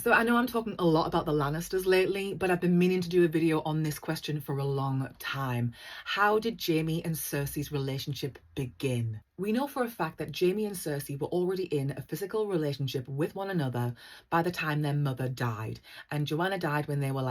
So I know I'm talking a lot about the Lannisters lately, but I've been meaning to do a video on this question for a long time. How did Jaime and Cersei's relationship begin? We know for a fact that Jaime and Cersei were already in a physical relationship with one another by the time their mother died. And Joanna died when they were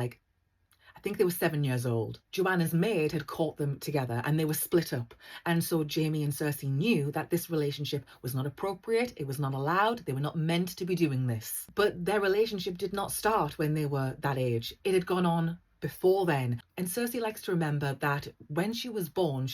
I think they were 7 years old. Joanna's maid had caught them together and they were split up. And so Jaime and Cersei knew that this relationship was not appropriate, it was not allowed, they were not meant to be doing this. But their relationship did not start when they were that age. It had gone on before then. And Cersei likes to remember that when she was born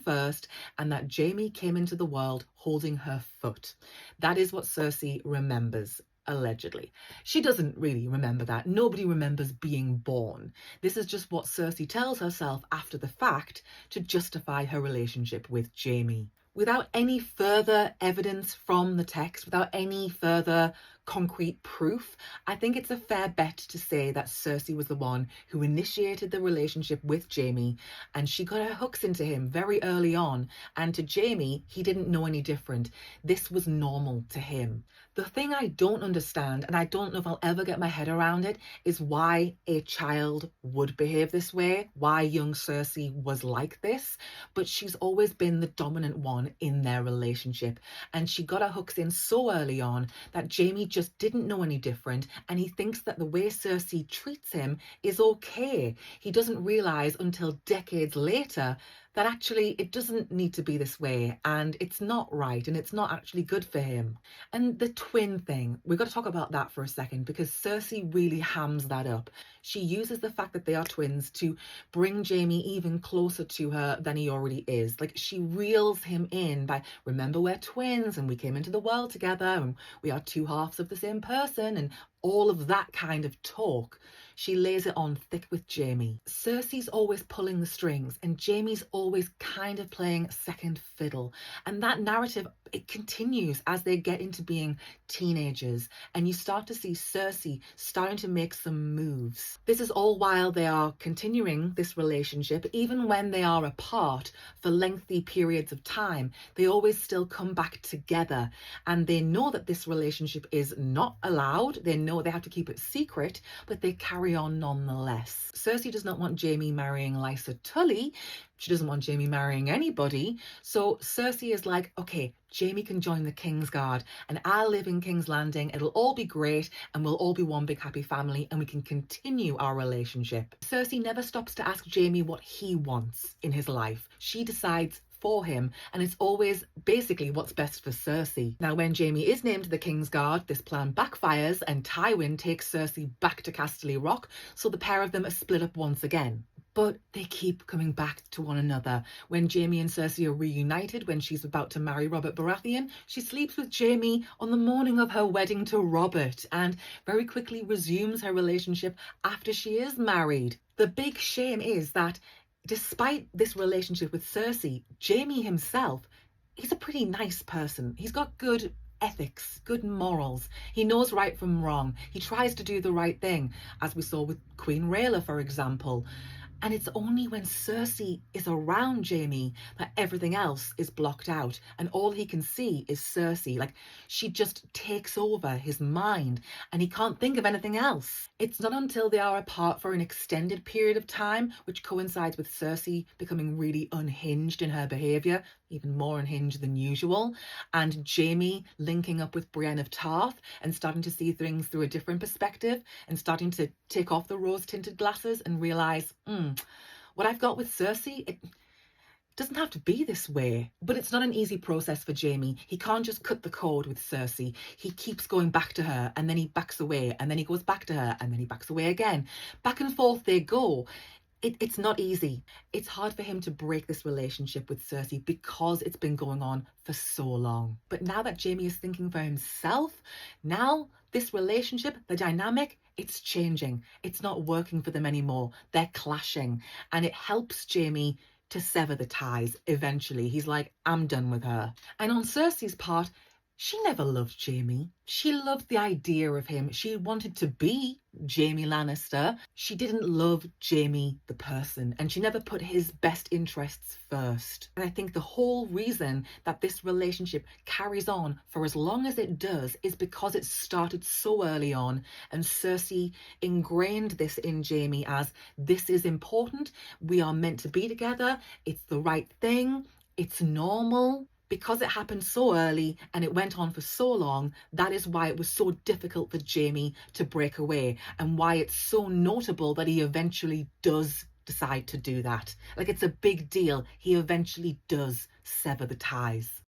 first, and that Jaime came into the world holding her foot. That is what Cersei remembers. Allegedly. She doesn't really remember that. Nobody remembers being born. This is just what Cersei tells herself after the fact to justify her relationship with Jaime. Without any further evidence from the text, without any further concrete proof, I think it's a fair bet to say that Cersei was the one who initiated the relationship with Jaime, and she got her hooks into him very early on, and to Jaime, he didn't know any different. This was normal to him. The thing I don't understand, and I don't know if I'll ever get my head around it, is why a child would behave this way, why young Cersei was like this, but she's always been the dominant one in their relationship, and she got her hooks in so early on that Jaime just didn't know any different, and he thinks that the way Cersei treats him is okay. He doesn't realise until decades later that actually it doesn't need to be this way, and it's not right, and it's not actually good for him. And the twin thing, we've got to talk about that for a second, because Cersei really hams that up. She uses the fact that they are twins to bring Jaime even closer to her than he already is. Like, she reels him in by, remember, we're twins and we came into the world together and we are two halves of the same person, and all of that kind of talk. She lays it on thick with Jaime. Cersei's always pulling the strings and Jaime's always kind of playing second fiddle. And that narrative, it continues as they get into being teenagers, and you start to see Cersei starting to make some moves. This is all while they are continuing this relationship. Even when they are apart for lengthy periods of time, they always still come back together, and they know that this relationship is not allowed. They know they have to keep it secret, but they carry on nonetheless. Cersei does not want Jaime marrying Lysa Tully. She doesn't want Jaime marrying anybody. So Cersei is like, okay, Jaime can join the Kingsguard and I'll live in King's Landing. It'll all be great and we'll all be one big happy family and we can continue our relationship. Cersei never stops to ask Jaime what he wants in his life. She decides for him, and it's always basically what's best for Cersei. Now, when Jaime is named the Kingsguard, this plan backfires and Tywin takes Cersei back to Casterly Rock, so the pair of them are split up once again. But they keep coming back to one another. When Jaime and Cersei are reunited, when she's about to marry Robert Baratheon, she sleeps with Jaime on the morning of her wedding to Robert and very quickly resumes her relationship after she is married. The big shame is that despite this relationship with Cersei, Jaime himself, he's a pretty nice person. He's got good ethics, good morals. He knows right from wrong. He tries to do the right thing, as we saw with Queen Rhaella, for example. And it's only when Cersei is around Jaime that everything else is blocked out and all he can see is Cersei. Like, she just takes over his mind and he can't think of anything else. It's not until they are apart for an extended period of time, which coincides with Cersei becoming really unhinged in her behaviour, even more unhinged than usual, and Jaime linking up with Brienne of Tarth and starting to see things through a different perspective and starting to take off the rose-tinted glasses and realise, what I've got with Cersei, it doesn't have to be this way. But it's not an easy process for Jaime. He can't just cut the cord with Cersei. He keeps going back to her and then he backs away and then he goes back to her and then he backs away again. Back and forth they go. It's not easy. It's hard for him to break this relationship with Cersei because it's been going on for so long. But now that Jaime is thinking for himself, now this relationship, the dynamic, it's changing. It's not working for them anymore. They're clashing. And it helps Jaime to sever the ties eventually. He's like, I'm done with her. And on Cersei's part, She never loved Jaime. She loved the idea of him. She wanted to be Jaime Lannister. She didn't love Jaime the person, and she never put his best interests first. And I think the whole reason that this relationship carries on for as long as it does is because it started so early on, and Cersei ingrained this in Jaime as this is important. We are meant to be together. It's the right thing. It's normal. Because it happened so early and it went on for so long, that is why it was so difficult for Jaime to break away, and why it's so notable that he eventually does decide to do that. Like, it's a big deal. He eventually does sever the ties.